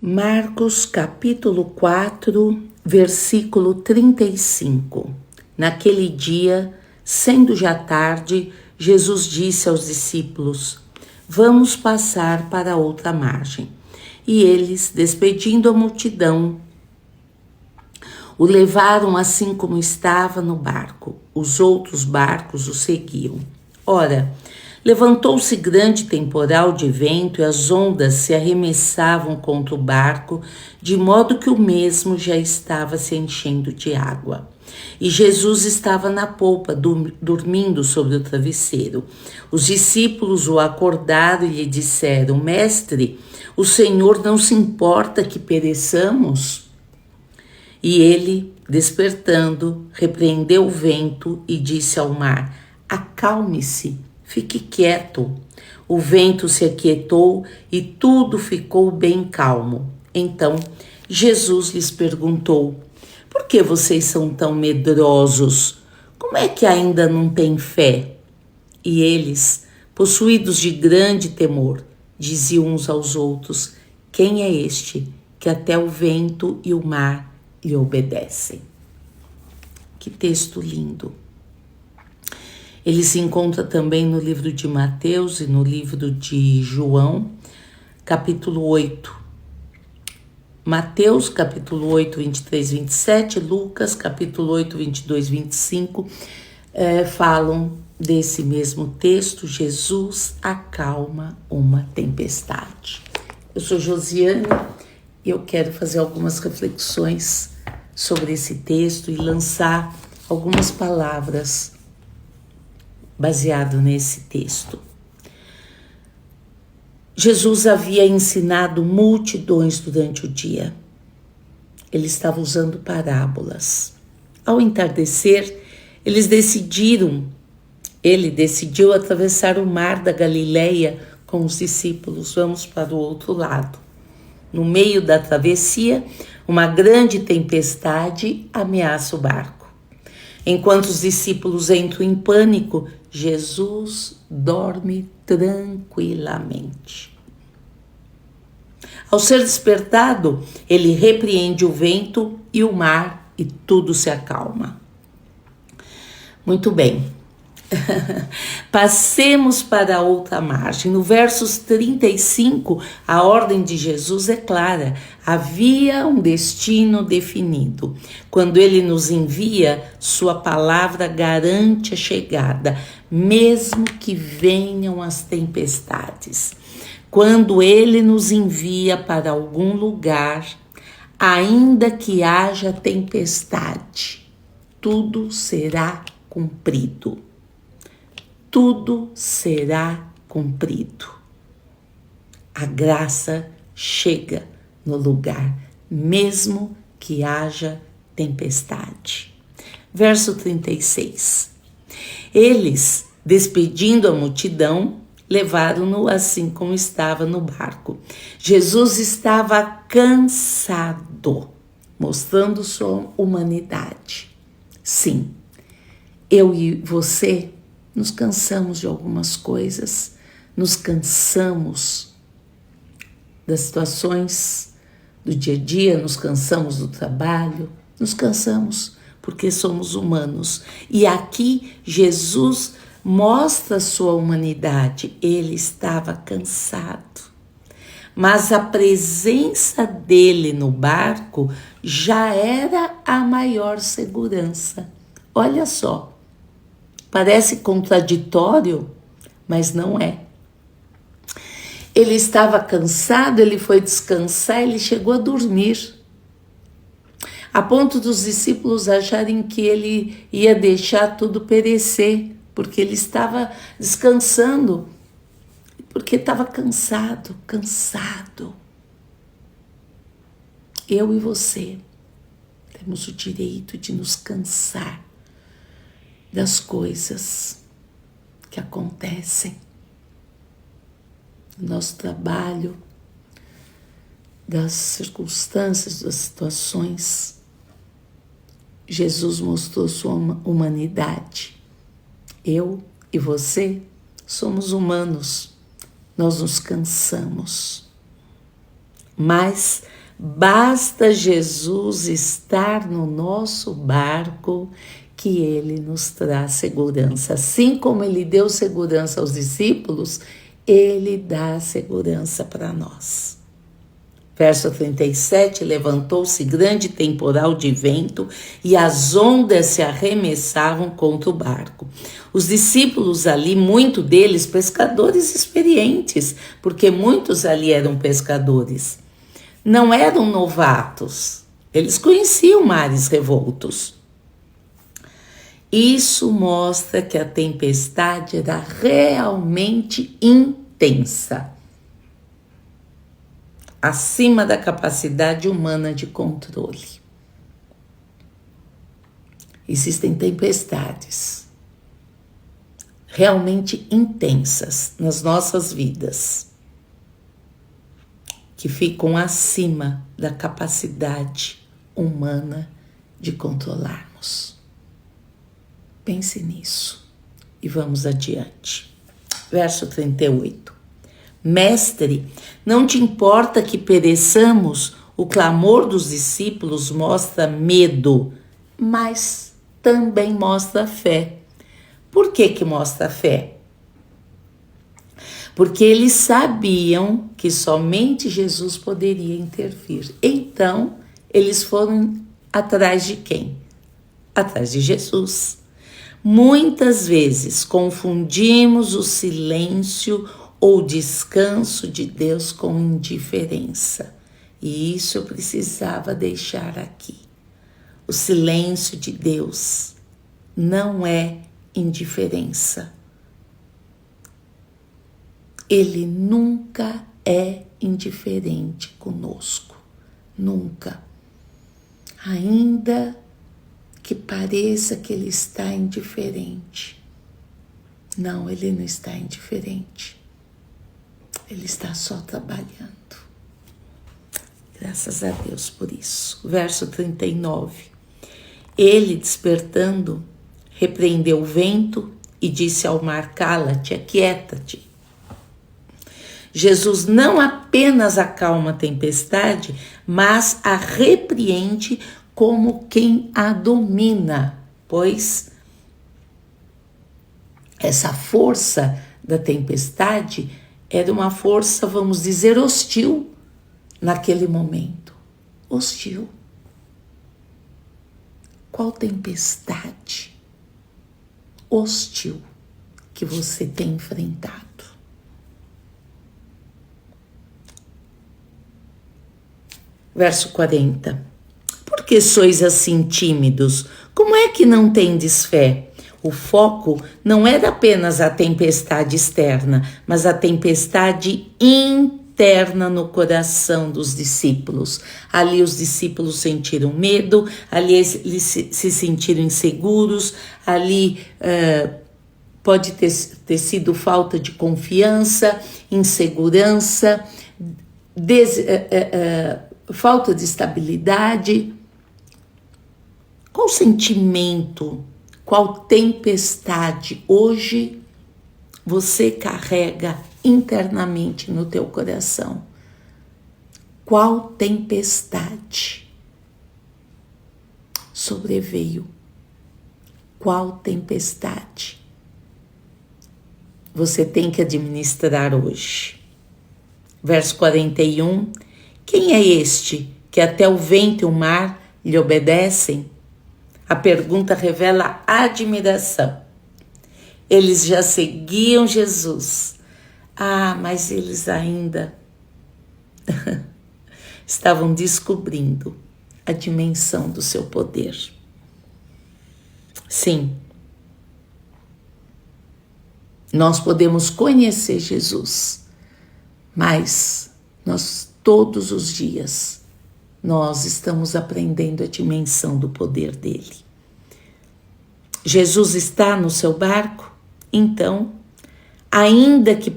Marcos capítulo 4, versículo 35. Naquele dia, sendo já tarde, Jesus disse aos discípulos: Vamos passar para outra margem. E eles, despedindo a multidão, o levaram assim como estava no barco. Os outros barcos o seguiam. Ora, levantou-se grande temporal de vento e as ondas se arremessavam contra o barco, de modo que o mesmo já estava se enchendo de água. E Jesus estava na polpa, dormindo sobre o travesseiro. Os discípulos o acordaram e lhe disseram: Mestre, o Senhor não se importa que pereçamos? E ele, despertando, repreendeu o vento e disse ao mar: Acalme-se, fique quieto. O vento se aquietou e tudo ficou bem calmo. Então Jesus lhes perguntou: Por que vocês são tão medrosos? Como é que ainda não têm fé? E eles, possuídos de grande temor, diziam uns aos outros: Quem é este que até o vento e o mar lhe obedecem? Que texto lindo! Ele se encontra também no livro de Mateus e no livro de João, capítulo 8. Mateus, capítulo 8, 23, 27, Lucas, capítulo 8, 22, 25, falam desse mesmo texto: Jesus acalma uma tempestade. Eu sou Josiane e eu quero fazer algumas reflexões sobre esse texto e lançar algumas palavras baseado nesse texto. Jesus havia ensinado multidões durante o dia. Ele estava usando parábolas. Ao entardecer, ele decidiu atravessar o mar da Galileia com os discípulos. Vamos para o outro lado. No meio da travessia, uma grande tempestade ameaça o barco. Enquanto os discípulos entram em pânico, Jesus dorme tranquilamente. Ao ser despertado, ele repreende o vento e o mar e tudo se acalma. Muito bem. Passemos para a outra margem. No versos 35, a ordem de Jesus é clara. Havia um destino definido. Quando ele nos envia, sua palavra garante a chegada, mesmo que venham as tempestades. Quando ele nos envia para algum lugar, ainda que haja tempestade, tudo será cumprido. Tudo será cumprido. A graça chega no lugar, mesmo que haja tempestade. Verso 36. Eles, despedindo a multidão, levaram-no assim como estava no barco. Jesus estava cansado, mostrando sua humanidade. Sim, eu e você nos cansamos de algumas coisas, nos cansamos das situações do dia a dia, nos cansamos do trabalho, nos cansamos porque somos humanos. E aqui Jesus mostra sua humanidade. Ele estava cansado, mas a presença dele no barco já era a maior segurança. Olha só. Parece contraditório, mas não é. Ele estava cansado, ele foi descansar, ele chegou a dormir. A ponto dos discípulos acharem que ele ia deixar tudo perecer, porque ele estava descansando, porque estava cansado. Eu e você temos o direito de nos cansar das coisas que acontecem no nosso trabalho, das circunstâncias, das situações. Jesus mostrou sua humanidade. Eu e você somos humanos, nós nos cansamos. Mas basta Jesus estar no nosso barco que ele nos traz segurança. Assim como ele deu segurança aos discípulos, ele dá segurança para nós. Verso 37, levantou-se grande temporal de vento e as ondas se arremessavam contra o barco. Os discípulos ali, muito deles pescadores experientes, porque muitos ali eram pescadores. Não eram novatos, eles conheciam mares revoltos. Isso mostra que a tempestade era realmente intensa, acima da capacidade humana de controle. Existem tempestades realmente intensas nas nossas vidas, que ficam acima da capacidade humana de controlarmos. Pense nisso e vamos adiante. Verso 38. Mestre, não te importa que pereçamos? O clamor dos discípulos mostra medo, mas também mostra fé. Por que mostra fé? Porque eles sabiam que somente Jesus poderia intervir. Então, eles foram atrás de quem? Atrás de Jesus. Muitas vezes confundimos o silêncio ou descanso de Deus com indiferença. E isso eu precisava deixar aqui. O silêncio de Deus não é indiferença. Ele nunca é indiferente conosco. Nunca. Ainda que pareça que ele está indiferente. Não, ele não está indiferente. Ele está só trabalhando. Graças a Deus por isso. Verso 39. Ele, despertando, repreendeu o vento e disse ao mar: cala-te, aquieta-te. Jesus não apenas acalma a tempestade, mas a repreende como quem a domina, pois essa força da tempestade era uma força, vamos dizer, hostil naquele momento. Hostil. Qual tempestade hostil que você tem enfrentado? Verso 40. Por que sois assim tímidos? Como é que não tendes fé? O foco não era apenas a tempestade externa, mas a tempestade interna no coração dos discípulos. Ali os discípulos sentiram medo, ali eles se sentiram inseguros, ali pode ter sido falta de confiança, insegurança, falta de estabilidade. Qual sentimento, qual tempestade hoje você carrega internamente no teu coração? Qual tempestade sobreveio? Qual tempestade você tem que administrar hoje? Verso 41. Quem é este que até o vento e o mar lhe obedecem? A pergunta revela admiração. Eles já seguiam Jesus. Mas eles ainda estavam descobrindo a dimensão do seu poder. Sim, nós podemos conhecer Jesus, mas nós todos os dias nós estamos aprendendo a dimensão do poder dele. Jesus está no seu barco, então, ainda que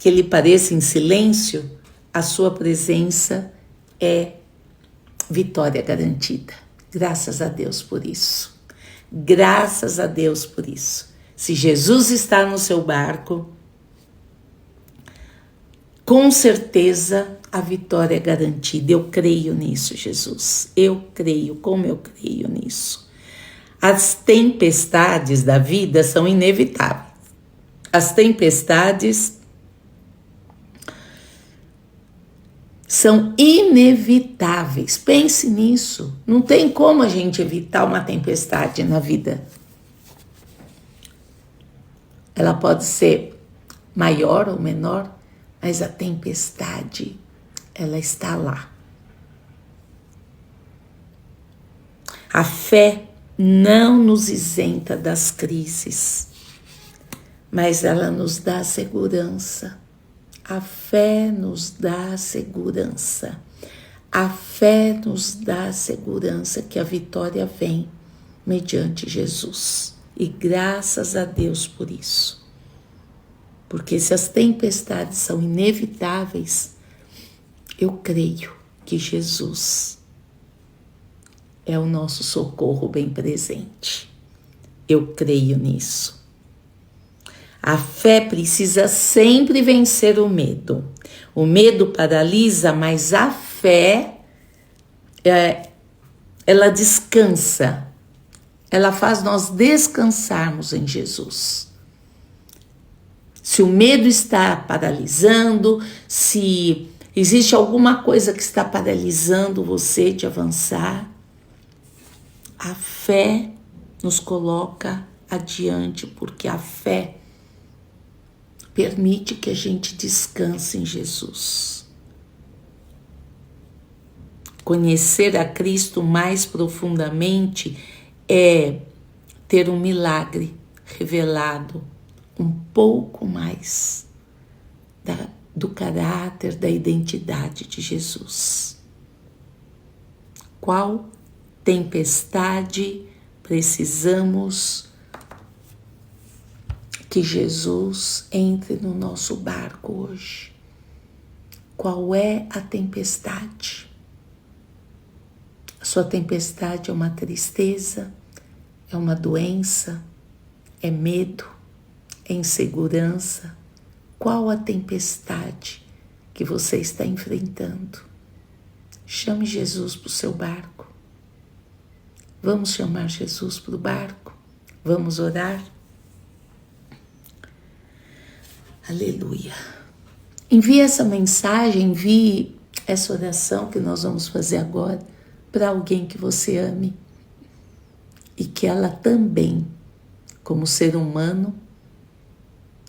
ele pareça em silêncio, a sua presença é vitória garantida. Graças a Deus por isso. Graças a Deus por isso. Se Jesus está no seu barco, com certeza a vitória é garantida. Eu creio nisso, Jesus. Eu creio, como eu creio nisso. As tempestades da vida são inevitáveis. As tempestades são inevitáveis. Pense nisso. Não tem como a gente evitar uma tempestade na vida. Ela pode ser maior ou menor, mas a tempestade, ela está lá. A fé não nos isenta das crises, mas ela nos dá segurança. A fé nos dá segurança. A fé nos dá segurança que a vitória vem mediante Jesus. E graças a Deus por isso. Porque se as tempestades são inevitáveis, eu creio que Jesus é o nosso socorro bem presente. Eu creio nisso. A fé precisa sempre vencer o medo. O medo paralisa, mas a fé, ela descansa. Ela faz nós descansarmos em Jesus. Se o medo está paralisando, se existe alguma coisa que está paralisando você de avançar, a fé nos coloca adiante, porque a fé permite que a gente descanse em Jesus. Conhecer a Cristo mais profundamente é ter um milagre revelado um pouco mais do caráter, da identidade de Jesus. Qual tempestade precisamos que Jesus entre no nosso barco hoje? Qual é a tempestade? A sua tempestade é uma tristeza, é uma doença, é medo, é insegurança? Qual a tempestade que você está enfrentando? Chame Jesus para o seu barco. Vamos chamar Jesus para o barco? Vamos orar? Aleluia. Envie essa mensagem, envie essa oração que nós vamos fazer agora para alguém que você ame e que ela também, como ser humano,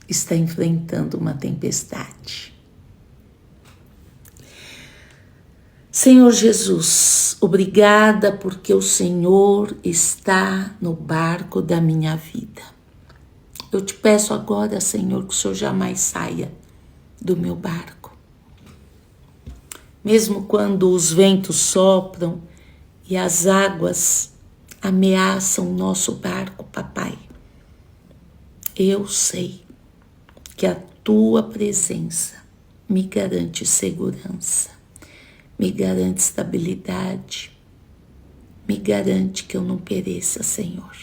está enfrentando uma tempestade. Senhor Jesus, obrigada porque o Senhor está no barco da minha vida. Eu te peço agora, Senhor, que o Senhor jamais saia do meu barco. Mesmo quando os ventos sopram e as águas ameaçam o nosso barco, papai, eu sei que a tua presença me garante segurança, me garante estabilidade, me garante que eu não pereça, Senhor.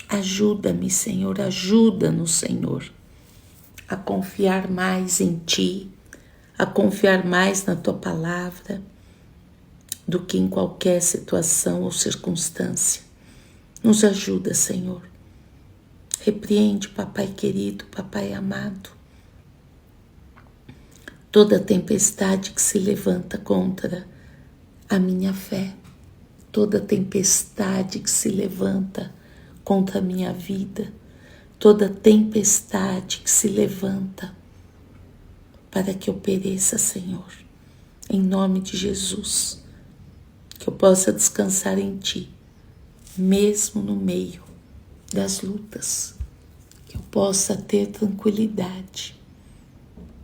Ajuda-me, Senhor, ajuda-nos, Senhor, a confiar mais em Ti, a confiar mais na Tua palavra do que em qualquer situação ou circunstância. Nos ajuda, Senhor. Repreende, papai querido, papai amado, toda tempestade que se levanta contra a minha fé, toda tempestade que se levanta contra a minha vida, toda tempestade que se levanta para que eu pereça, Senhor, em nome de Jesus, que eu possa descansar em Ti, mesmo no meio das lutas, que eu possa ter tranquilidade,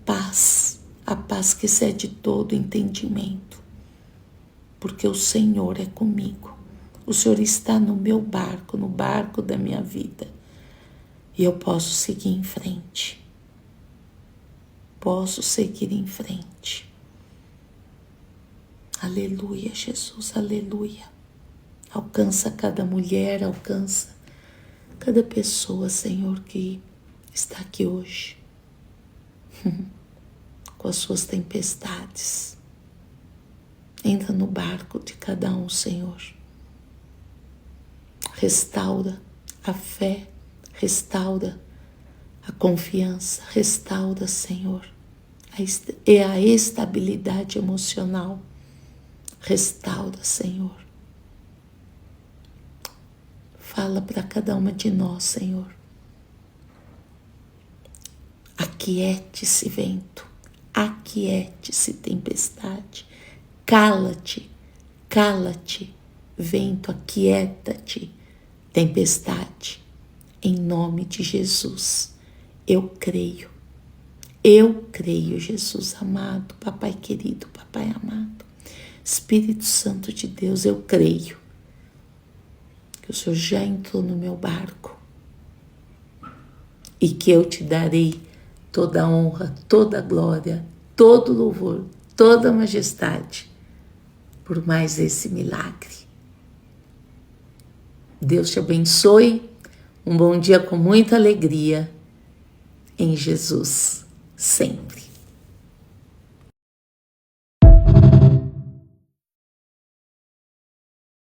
paz, a paz que excede todo entendimento, porque o Senhor é comigo, o Senhor está no meu barco, no barco da minha vida, e eu posso seguir em frente, posso seguir em frente. Aleluia, Jesus, aleluia. Alcança cada mulher, alcança cada pessoa, Senhor, que está aqui hoje. com as suas tempestades. Entra no barco de cada um, Senhor. Restaura a fé, restaura a confiança, restaura, Senhor, a estabilidade emocional. Restaura, Senhor. Fala para cada uma de nós, Senhor. Aquiete-se, vento. Aquiete-se, tempestade. Cala-te, cala-te, vento, aquieta-te, tempestade. Em nome de Jesus, eu creio, Jesus amado, Papai querido, Papai amado, Espírito Santo de Deus, eu creio que o Senhor já entrou no meu barco e que eu te darei toda a honra, toda a glória, todo o louvor, toda a majestade por mais esse milagre. Deus te abençoe, um bom dia com muita alegria em Jesus, sempre.